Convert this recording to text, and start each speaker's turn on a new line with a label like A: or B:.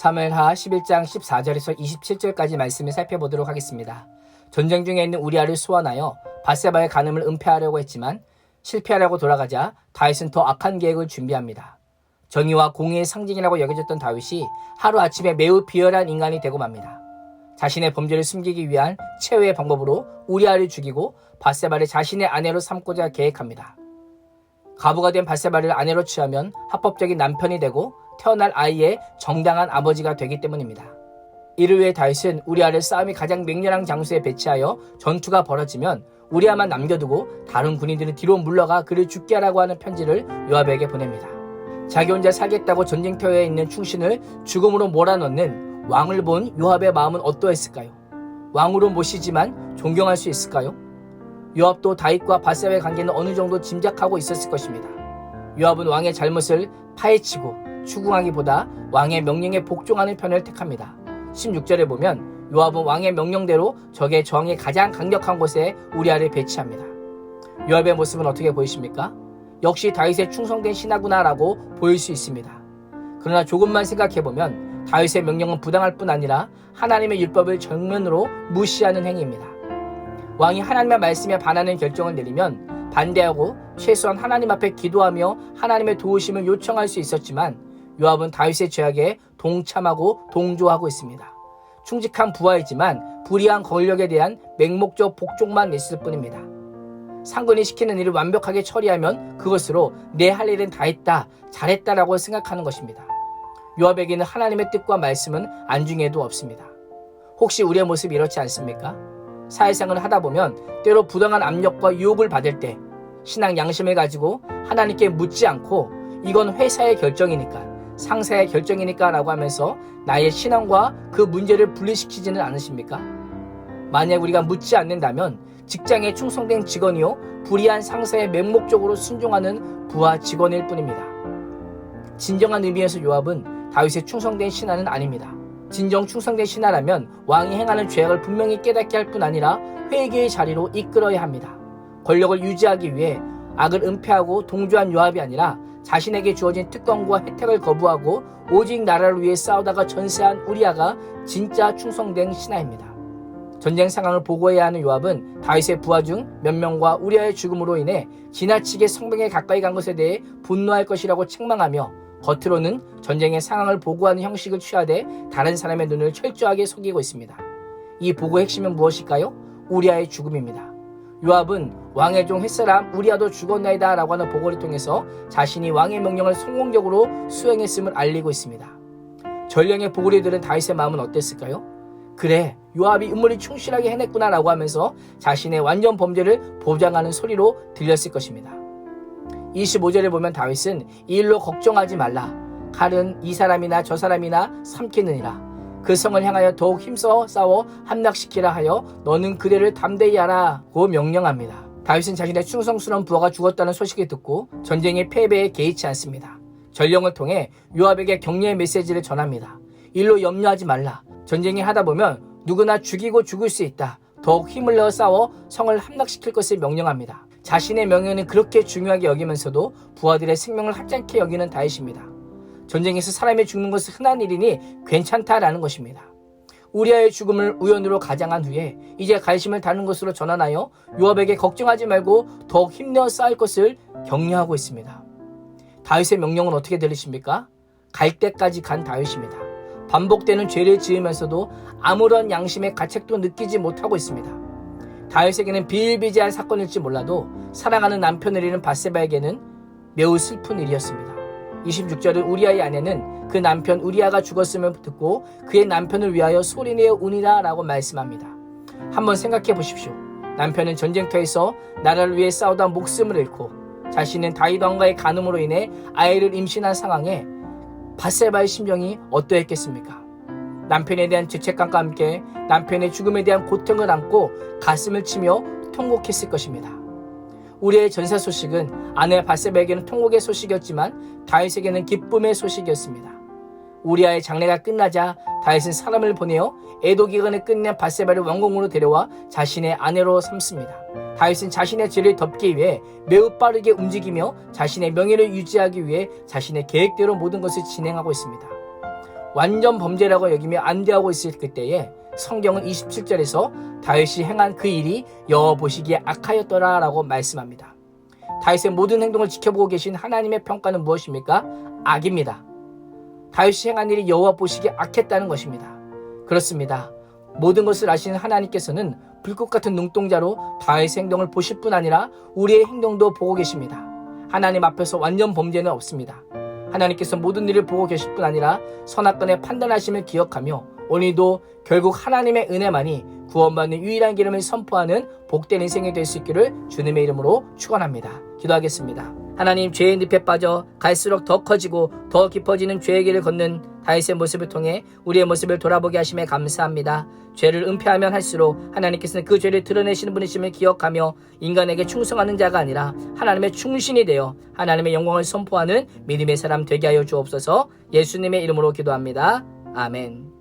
A: 사무엘하 11장 14절에서 27절까지 말씀을 살펴보도록 하겠습니다. 전쟁 중에 있는 우리아를 소환하여 밧세바의 간음을 은폐하려고 했지만 실패하려고 돌아가자 다윗은 더 악한 계획을 준비합니다. 정의와 공의의 상징이라고 여겨졌던 다윗이 하루아침에 매우 비열한 인간이 되고 맙니다. 자신의 범죄를 숨기기 위한 최후의 방법으로 우리아를 죽이고 밧세바를 자신의 아내로 삼고자 계획합니다. 과부가 된 밧세바를 아내로 취하면 합법적인 남편이 되고 태어날 아이의 정당한 아버지가 되기 때문입니다. 이를 위해 다윗은 우리아를 싸움이 가장 맹렬한 장소에 배치하여 전투가 벌어지면 우리아만 남겨두고 다른 군인들은 뒤로 물러가 그를 죽게 하라고 하는 편지를 요압에게 보냅니다. 자기 혼자 살겠다고 전쟁터에 있는 충신을 죽음으로 몰아넣는 왕을 본 요압의 마음은 어떠했을까요? 왕으로 모시지만 존경할 수 있을까요? 요압도 다윗과 밧세바의 관계는 어느 정도 짐작하고 있었을 것입니다. 요압은 왕의 잘못을 파헤치고 추궁하기보다 왕의 명령에 복종하는 편을 택합니다. 16절에 보면 요압은 왕의 명령대로 적의 저항이 가장 강력한 곳에 우리아를 배치합니다. 요압의 모습은 어떻게 보이십니까? 역시 다윗의 충성된 신하구나라고 보일 수 있습니다. 그러나 조금만 생각해보면 다윗의 명령은 부당할 뿐 아니라 하나님의 율법을 정면으로 무시하는 행위입니다. 왕이 하나님의 말씀에 반하는 결정을 내리면 반대하고 최소한 하나님 앞에 기도하며 하나님의 도우심을 요청할 수 있었지만 요압은 다윗의 죄악에 동참하고 동조하고 있습니다. 충직한 부하이지만 불의한 권력에 대한 맹목적 복종만 있을 뿐입니다. 상근이 시키는 일을 완벽하게 처리하면 그것으로 내 할 일은 다 했다, 잘했다라고 생각하는 것입니다. 요압에게는 하나님의 뜻과 말씀은 안중에도 없습니다. 혹시 우리의 모습이 이렇지 않습니까? 사회생활을 하다 보면 때로 부당한 압력과 유혹을 받을 때 신앙 양심을 가지고 하나님께 묻지 않고 이건 회사의 결정이니까 상사의 결정이니까 라고 하면서 나의 신앙과 그 문제를 분리시키지는 않으십니까? 만약 우리가 묻지 않는다면 직장에 충성된 직원이요 불의한 상사의 맹목적으로 순종하는 부하 직원일 뿐입니다. 진정한 의미에서 요압은 다윗의 충성된 신하는 아닙니다. 진정 충성된 신하라면 왕이 행하는 죄악을 분명히 깨닫게 할 뿐 아니라 회개의 자리로 이끌어야 합니다. 권력을 유지하기 위해 악을 은폐하고 동조한 요압이 아니라 자신에게 주어진 특권과 혜택을 거부하고 오직 나라를 위해 싸우다가 전세한 우리아가 진짜 충성된 신하입니다. 전쟁 상황을 보고해야 하는 요압은 다윗의 부하 중 몇 명과 우리아의 죽음으로 인해 지나치게 성벽에 가까이 간 것에 대해 분노할 것이라고 책망하며 겉으로는 전쟁의 상황을 보고하는 형식을 취하되 다른 사람의 눈을 철저하게 속이고 있습니다. 이 보고의 핵심은 무엇일까요? 우리아의 죽음입니다. 요압은 왕의 종 햇사람 우리아도 죽었나이다 라고 하는 보고를 통해서 자신이 왕의 명령을 성공적으로 수행했음을 알리고 있습니다. 전령의 보고를 들은 다윗의 마음은 어땠을까요? 그래, 요압이 음모를 충실하게 해냈구나 라고 하면서 자신의 완전 범죄를 보장하는 소리로 들렸을 것입니다. 25절에 보면 다윗은 이 일로 걱정하지 말라. 칼은 이 사람이나 저 사람이나 삼키느니라. 그 성을 향하여 더욱 힘써 싸워 함락시키라 하여 너는 그대를 담대히 하라고 명령합니다. 다윗은 자신의 충성스러운 부하가 죽었다는 소식을 듣고 전쟁의 패배에 개의치 않습니다. 전령을 통해 요압에게 격려의 메시지를 전합니다. 일로 염려하지 말라. 전쟁이 하다 보면 누구나 죽이고 죽을 수 있다. 더욱 힘을 내어 싸워 성을 함락시킬 것을 명령합니다. 자신의 명예는 그렇게 중요하게 여기면서도 부하들의 생명을 합찮게 여기는 다윗입니다. 전쟁에서 사람이 죽는 것은 흔한 일이니 괜찮다라는 것입니다. 우리아의 죽음을 우연으로 가장한 후에 이제 갈심을 다른 것으로 전환하여 요압에게 걱정하지 말고 더욱 힘내어 싸울 것을 격려하고 있습니다. 다윗의 명령은 어떻게 들리십니까? 갈 때까지 간 다윗입니다. 반복되는 죄를 지으면서도 아무런 양심의 가책도 느끼지 못하고 있습니다. 다윗에게는 비일비재한 사건일지 몰라도 사랑하는 남편을 잃은 밧세바에게는 매우 슬픈 일이었습니다. 26절은 우리아의 아내는 그 남편 우리아가 죽었음을 듣고 그의 남편을 위하여 소리내어 우니라 라고 말씀합니다. 한번 생각해 보십시오. 남편은 전쟁터에서 나라를 위해 싸우다 목숨을 잃고 자신은 다윗 왕과의 간음으로 인해 아이를 임신한 상황에 밧세바의 심정이 어떠했겠습니까? 남편에 대한 죄책감과 함께 남편의 죽음에 대한 고통을 안고 가슴을 치며 통곡했을 것입니다. 우리의 전사 소식은 아내 밧세바에게는 통곡의 소식이었지만 다윗에게는 기쁨의 소식이었습니다. 우리아의 장례가 끝나자 다윗은 사람을 보내어 애도 기간을 끝낸 밧세바를 왕궁으로 데려와 자신의 아내로 삼습니다. 다윗은 자신의 죄를 덮기 위해 매우 빠르게 움직이며 자신의 명예를 유지하기 위해 자신의 계획대로 모든 것을 진행하고 있습니다. 완전 범죄라고 여기며 안대하고 있을 그때에 성경은 27절에서 다윗이 행한 그 일이 여호와 보시기에 악하였더라 라고 말씀합니다. 다윗의 모든 행동을 지켜보고 계신 하나님의 평가는 무엇입니까? 악입니다. 다윗이 행한 일이 여호와 보시기에 악했다는 것입니다. 그렇습니다. 모든 것을 아시는 하나님께서는 불꽃 같은 눈동자로 다윗의 행동을 보실 뿐 아니라 우리의 행동도 보고 계십니다. 하나님 앞에서 완전 범죄는 없습니다. 하나님께서 모든 일을 보고 계실 뿐 아니라 선악간에 판단하심을 기억하며 오늘도 결국 하나님의 은혜만이 구원받는 유일한 길을 선포하는 복된 인생이 될 수 있기를 주님의 이름으로 축원합니다. 기도하겠습니다. 하나님, 죄의 늪에 빠져 갈수록 더 커지고 더 깊어지는 죄의 길을 걷는 다윗의 모습을 통해 우리의 모습을 돌아보게 하심에 감사합니다. 죄를 은폐하면 할수록 하나님께서는 그 죄를 드러내시는 분이심을 기억하며 인간에게 충성하는 자가 아니라 하나님의 충신이 되어 하나님의 영광을 선포하는 믿음의 사람 되게 하여 주옵소서. 예수님의 이름으로 기도합니다. 아멘.